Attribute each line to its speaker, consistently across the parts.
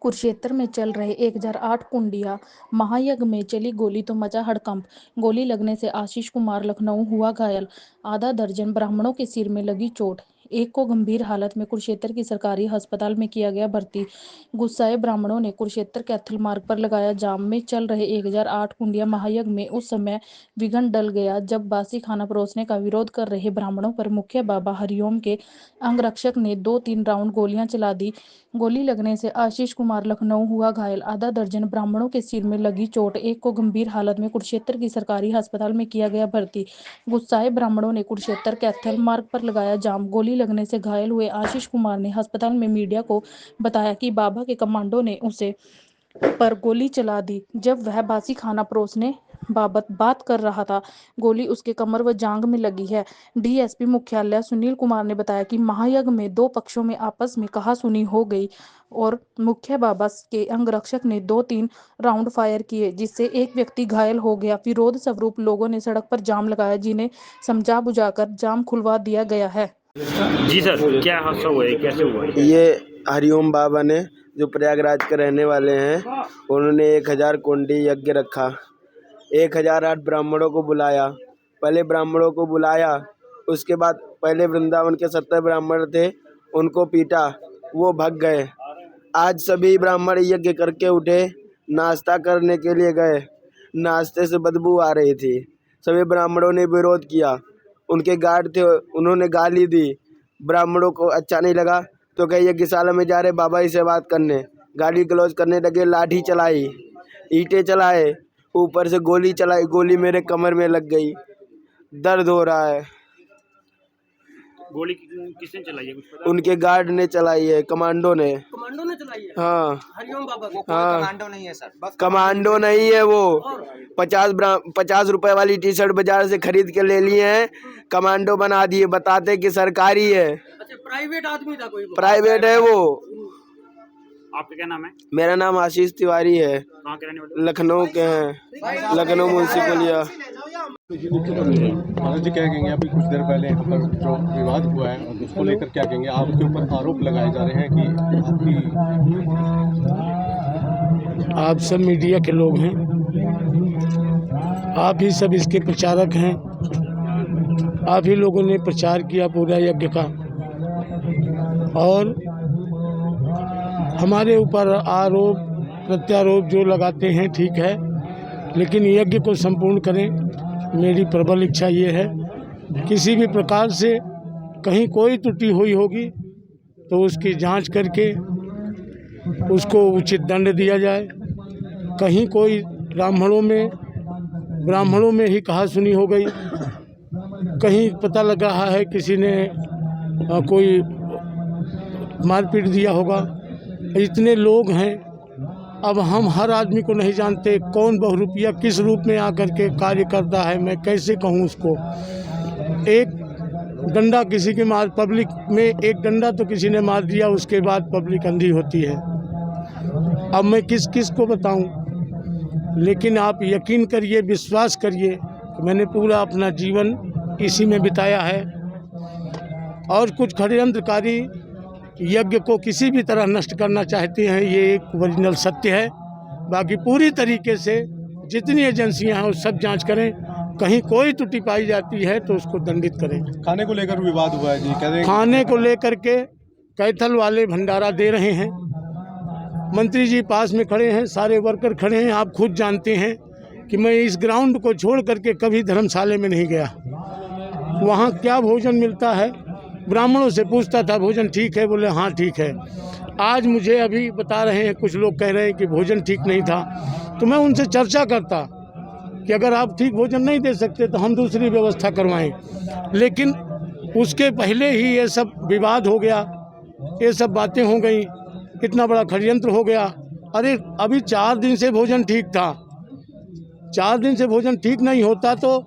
Speaker 1: कुरुक्षेत्र में चल रहे 1008 कुंडिया महायज्ञ में चली गोली तो मचा हड़कंप। गोली लगने से आशीष कुमार लखनऊ हुआ घायल। आधा दर्जन ब्राह्मणों के सिर में लगी चोट। एक को गंभीर हालत में कुरुक्षेत्र की सरकारी अस्पताल में किया गया भर्ती। गुस्साए ब्राह्मणों ने कुरुक्षेत्र कैथल मार्ग पर लगाया जाम। में चल रहे 1008 कुंडिया महायज्ञ में उस समय विघ्न डल गया जब बासी खाना परोसने का विरोध कर रहे ब्राह्मणों पर मुख्य बाबा हरिओम के अंगरक्षक ने 2-3 राउंड गोलियां चला दी। गोली लगने से आशीष कुमार लखनऊ हुआ घायल। आधा दर्जन ब्राह्मणों के सिर में लगी चोट। एक को गंभीर हालत में कुरुक्षेत्र की सरकारी अस्पताल में किया गया भर्ती। गुस्साए ब्राह्मणों ने कुरुक्षेत्र कैथल मार्ग पर लगाया जाम। गोली लगने से घायल हुए आशीष कुमार ने अस्पताल में मीडिया को बताया कि बाबा के कमांडो ने उसे पर गोली चला दी जब वह बासी खाना परोसने बाबत बात कर रहा था। गोली उसके कमर व जांघ में लगी है। डीएसपी मुख्यालय सुनील कुमार ने बताया कि महायज्ञ में दो पक्षों में आपस में कहासुनी हो गई और मुख्य बाबा के अंगरक्षक ने 2-3 राउंड फायर किए जिससे एक व्यक्ति घायल हो गया। विरोध स्वरूप लोगों ने सड़क पर जाम लगाया जिन्हें समझा बुझाकर जाम खुलवा दिया गया है।
Speaker 2: जी सर, क्या हादसा हुआ है, कैसे हुआ है?
Speaker 3: ये हरिओम बाबा ने जो प्रयागराज के रहने वाले हैं उन्होंने 1000 कुंडी यज्ञ रखा। 1008 ब्राह्मणों को बुलाया। पहले ब्राह्मणों को बुलाया, उसके बाद पहले वृंदावन के 70 ब्राह्मण थे, उनको पीटा, वो भाग गए। आज सभी ब्राह्मण यज्ञ करके उठे, नाश्ता करने के लिए गए। नाश्ते से बदबू आ रही थी। सभी ब्राह्मणों ने विरोध किया। उनके गार्ड थे, उन्होंने गाली दी। ब्राह्मणों को अच्छा नहीं लगा तो कहे यज्ञशाला में जा रहे बाबा जी से बात करने। गाली गलौज करने लगे, लाठी चलाई, ईंटें चलाए, ऊपर से गोली चलाई। गोली मेरे कमर में लग गई, दर्द हो रहा है।
Speaker 2: गोली किसने चलाई है, कुछ पता?
Speaker 3: उनके गार्ड ने चलाई है, कमांडो ने
Speaker 4: चलाई है।
Speaker 3: हाँ
Speaker 4: हरिओम बाबा को
Speaker 3: हाँ,
Speaker 4: कमांडो नहीं है सर, बस
Speaker 3: कमांडो नहीं है वो। 50 रुपए वाली टी शर्ट बाजार से खरीद के ले लिए हैं, कमांडो बना दिए, बताते कि सरकारी है।
Speaker 4: अच्छा, प्राइवेट आदमी था कोई?
Speaker 3: प्राइवेट है वो।
Speaker 2: आपका क्या नाम है?
Speaker 3: मेरा नाम आशीष तिवारी है,
Speaker 2: कहाँ के रहने वाले?
Speaker 3: लखनऊ के हैं, लखनऊ म्यूनसिपलिया।
Speaker 5: महाराज जी क्या कहेंगे? अभी कुछ देर पहले यहाँ पर जो विवाद हुआ है उसको लेकर क्या कहेंगे? आपके ऊपर आरोप लगाए जा रहे हैं कि
Speaker 6: आप सब मीडिया के लोग हैं, आप ही सब इसके प्रचारक हैं, आप ही लोगों ने प्रचार किया पूरा यज्ञ का और हमारे ऊपर आरोप प्रत्यारोप जो लगाते हैं ठीक है, लेकिन यज्ञ को संपूर्ण करें। मेरी प्रबल इच्छा ये है, किसी भी प्रकार से कहीं कोई त्रुटि हुई होगी तो उसकी जांच करके उसको उचित दंड दिया जाए। कहीं कोई ब्राह्मणों में ही कहासुनी हो गई, कहीं पता लग रहा है किसी ने कोई मारपीट दिया होगा। इतने लोग हैं, अब हम हर आदमी को नहीं जानते कौन बहुरूपिया किस रूप में आकर के कार्य करता है। मैं कैसे कहूँ उसको? एक डंडा किसी के पब्लिक में एक डंडा तो किसी ने मार दिया, उसके बाद पब्लिक अंधी होती है। अब मैं किस को बताऊं? लेकिन आप यकीन करिए, विश्वास करिए कि मैंने पूरा अपना जीवन इसी में बिताया है और कुछ षड्यंत्रकारी यज्ञ को किसी भी तरह नष्ट करना चाहते हैं, ये एक ओरिजिनल सत्य है। बाकी पूरी तरीके से जितनी एजेंसियां हैं वो सब जांच करें, कहीं कोई त्रुटि पाई जाती है तो उसको दंडित करें।
Speaker 5: खाने को लेकर विवाद हुआ है जी, कह रहे हैं
Speaker 6: खाने को लेकर के कैथल वाले भंडारा दे रहे हैं, मंत्री जी पास में खड़े हैं, सारे वर्कर खड़े हैं। आप खुद जानते हैं कि मैं इस ग्राउंड को छोड़ करके कभी धर्मशाला में नहीं गया। वहाँ क्या भोजन मिलता है, ब्राह्मणों से पूछता था भोजन ठीक है, बोले हाँ ठीक है। आज मुझे अभी बता रहे हैं, कुछ लोग कह रहे हैं कि भोजन ठीक नहीं था, तो मैं उनसे चर्चा करता कि अगर आप ठीक भोजन नहीं दे सकते तो हम दूसरी व्यवस्था करवाएं। लेकिन उसके पहले ही ये सब विवाद हो गया, ये सब बातें हो गई, इतना बड़ा षड्यंत्र हो गया। अरे अभी 4 दिन से भोजन ठीक था, 4 दिन से भोजन ठीक नहीं होता तो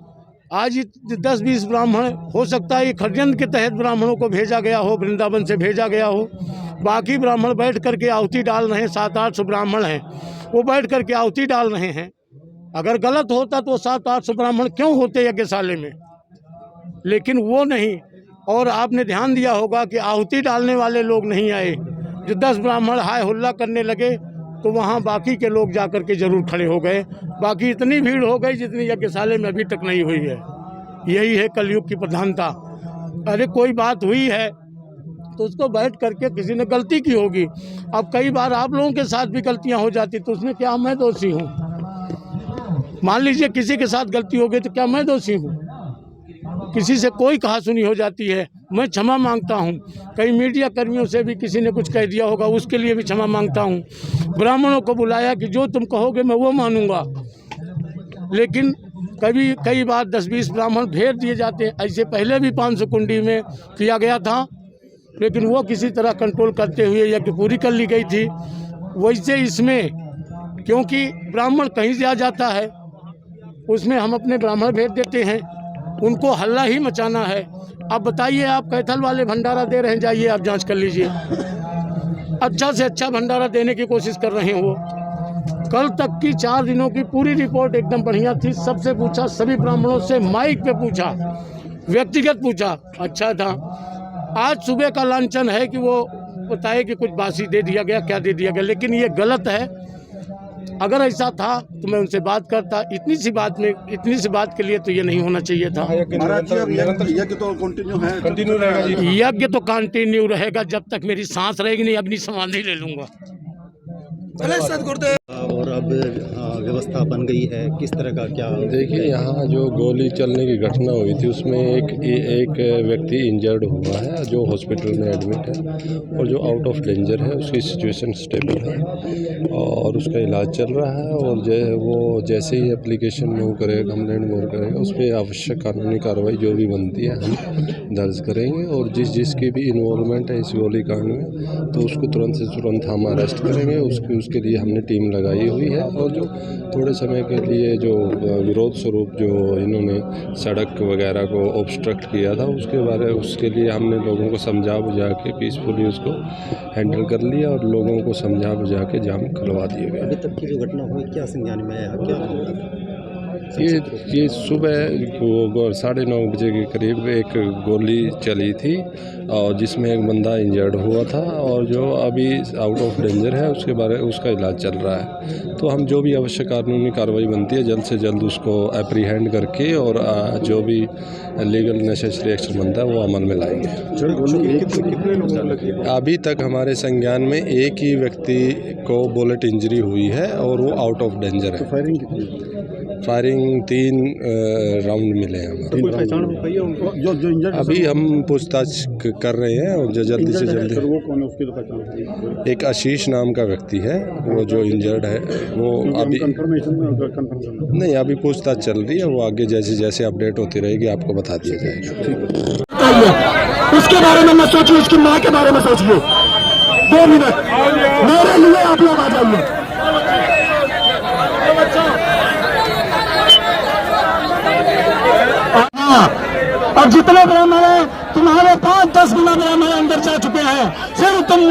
Speaker 6: आज 10-20 ब्राह्मण, हो सकता है ये षड्यंत्र के तहत ब्राह्मणों को भेजा गया हो, वृंदावन से भेजा गया हो। बाकी ब्राह्मण बैठ करके आहुति डाल रहे हैं, 700-800 ब्राह्मण हैं, वो बैठ करके आहुति डाल रहे हैं। अगर गलत होता तो 700-800 ब्राह्मण क्यों होते यज्ञशाला में? लेकिन वो नहीं। और आपने ध्यान दिया होगा कि आहुति डालने वाले लोग नहीं आए, जो 10 ब्राह्मण हाय हुल्ला करने लगे तो वहाँ बाकी के लोग जाकर के जरूर खड़े हो गए। बाकी इतनी भीड़ हो गई जितनी यज्ञशाला में अभी तक नहीं हुई है। यही है कलयुग की प्रधानता। अरे कोई बात हुई है तो उसको बैठ करके किसी ने गलती की होगी। अब कई बार आप लोगों के साथ भी गलतियां हो जाती तो उसमें क्या मैं दोषी हूँ? मान लीजिए किसी के साथ गलती हो गई तो क्या मैं दोषी हूँ? किसी से कोई कहासुनी हो जाती है, मैं क्षमा मांगता हूँ। कई मीडिया कर्मियों से भी किसी ने कुछ कह दिया होगा, उसके लिए भी क्षमा मांगता हूँ। ब्राह्मणों को बुलाया कि जो तुम कहोगे मैं वो मानूंगा, लेकिन कई बार 10-20 ब्राह्मण भेज दिए जाते हैं। ऐसे पहले भी 500 कुंडी में किया गया था, लेकिन वो किसी तरह कंट्रोल करते हुए यज्ञ पूरी कर ली गई थी। वैसे इसमें क्योंकि ब्राह्मण कहीं से आ जाता है, उसमें हम अपने ब्राह्मण भेज देते हैं, उनको हल्ला ही मचाना है। अब बताइए, आप कैथल वाले भंडारा दे रहे हैं, जाइए आप जांच कर लीजिए। अच्छा से अच्छा भंडारा देने की कोशिश कर रहे हैं वो। कल तक की 4 दिनों की पूरी रिपोर्ट एकदम बढ़िया थी। सबसे पूछा, सभी ब्राह्मणों से माइक पे पूछा, व्यक्तिगत पूछा, अच्छा था। आज सुबह का लांछन है कि वो बताए कि कुछ बासी दे दिया गया, क्या दे दिया गया, लेकिन ये गलत है। अगर ऐसा था तो मैं उनसे बात करता। इतनी सी बात के लिए तो ये नहीं होना चाहिए था।
Speaker 5: यज्ञ तो कंटिन्यू रहेगा जी।
Speaker 6: यज्ञ तो कंटिन्यू रहेगा जब तक मेरी सांस रहेगी। नहीं, अग्नि समाधि ले लूंगा।
Speaker 7: और अब व्यवस्था बन गई है, किस तरह का क्या?
Speaker 5: देखिए, यहाँ जो गोली चलने की घटना हुई थी उसमें एक व्यक्ति इंजर्ड हुआ है जो हॉस्पिटल में एडमिट है, और जो आउट ऑफ डेंजर है उसकी सिचुएशन स्टेबल है और उसका इलाज चल रहा है। और वो जैसे ही एप्लीकेशन मूव करेगा, कंप्लेंट मूव करेगा, उस पर आवश्यक कानूनी कार्रवाई जो भी बनती है हम दर्ज करेंगे। और जिसकी भी इन्वॉल्वमेंट है इस गोली कांड में तो उसको तुरंत से तुरंत हम अरेस्ट करेंगे। उसके लिए हमने टीम लगाई हुई है। और जो थोड़े समय के लिए जो विरोध स्वरूप जो इन्होंने सड़क वगैरह को ऑब्स्ट्रक्ट किया था उसके लिए हमने लोगों को समझा बुझा के पीसफुली उसको हैंडल कर लिया और लोगों को समझा बुझा के जाम खुलवा दिए गए।
Speaker 7: अभी तक की जो घटना हुई क्या संज्ञान में आया, क्या?
Speaker 5: ये सुबह 9:30 बजे के करीब एक गोली चली थी और जिसमें एक बंदा इंजर्ड हुआ था और जो अभी आउट ऑफ डेंजर है उसका इलाज चल रहा है। तो हम जो भी आवश्यक कानूनी कार्रवाई बनती है जल्द से जल्द उसको एप्रीहेंड करके और जो भी लीगल नेसेसरी एक्शन बनता है वो अमल में लाएंगे। अभी तक हमारे संज्ञान में एक ही व्यक्ति को बुलेट इंजरी हुई है और वो आउट ऑफ डेंजर है। फायरिंग 3 राउंड मिले हैं हमारे।
Speaker 7: कोई पहचान हो पाई है उनको जो इंजर्ड?
Speaker 5: अभी हम पूछताछ कर रहे हैं और जो जल्दी से जल्दी।
Speaker 7: वो कौन है, उसकी तो पहचान?
Speaker 5: एक आशीष नाम का व्यक्ति है, वो जो इंजर्ड है वो अभी
Speaker 7: कंफर्मेशन
Speaker 5: नहीं, अभी पूछताछ चल रही है। वो आगे जैसे जैसे अपडेट होती रहेगी आपको बता दिया जाएगा।
Speaker 6: उसके बारे में मत सोचिए, उसकी माँ के बारे में सोचिए। 2 मिनट मेरे लिए आप लोग आ जाइए। अब जितने ब्राह्मण हैं तुम्हारे 5-10 गुना ब्राह्मण अंदर जा चुके हैं। सिर्फ तुम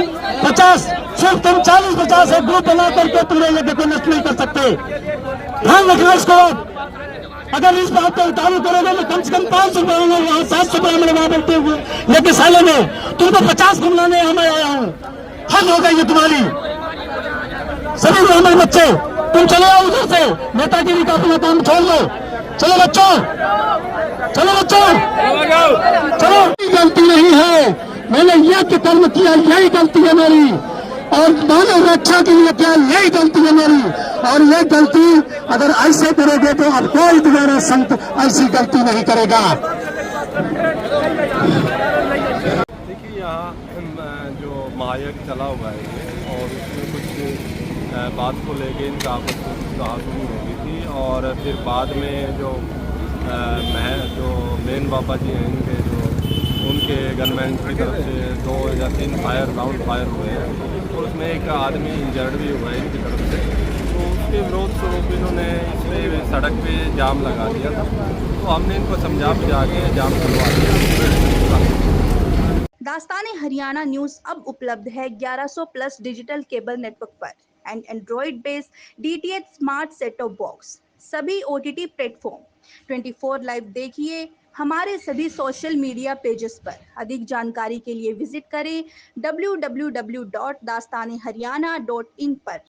Speaker 6: 40-50 एक ग्रुप बना करके पूरे यज्ञ को नष्ट नहीं कर सकते। ध्यान रखना इसको। अगर इस बात पर उतारू करोगे तो कम से कम 500 ब्राह्मण वहाँ 700 ब्राह्मण वहाँ बैठते हुए यज्ञशाला में, तुमको 50 घुमलाने यहाँ मैं आया हूँ। हद हो गई है तुम्हारी। सभी ब्राह्मण बच्चे तुम चले आओ उधर से, नेतागिरी का अपना काम छोड़ दो। चलो बच्चों, चलो गलती नहीं है, मैंने यज्ञ कर्म किया, यही गलती है मेरी। और मानव रक्षा के लिए क्या, यही गलती है मेरी। और ये गलती अगर ऐसे करोगे तो अब कोई दोबारा संत ऐसी गलती नहीं करेगा।
Speaker 5: देखिए, यहाँ जो महायज्ञ चला हुआ है ये, और उसमें कुछ बात को लेके इनका आपस में कहासुनी हो गई थी। और फिर बाद में जो मेन बाबा जी हैं उनके गनमैन की तरफ से 2 या 3 राउंड फायर हुए हैं और उसमें एक आदमी इंजर्ड भी हुआ है इनकी तरफ से। तो उसके विरोध स्वरूप इन्होंने इसमें सड़क पे जाम लगा दिया था। तो हमने इनको समझा बुझा के जाम खुलवा दिया।
Speaker 8: दास्तान हरियाणा न्यूज़ अब उपलब्ध है 1100+ डिजिटल केबल नेटवर्क पर and Android based DTH smart set top box, सभी OTT प्लेटफॉर्म। 24 लाइव देखिए, हमारे सभी सोशल मीडिया पेजेस पर। अधिक जानकारी के लिए विजिट करें www.dastaneharyana.in पर।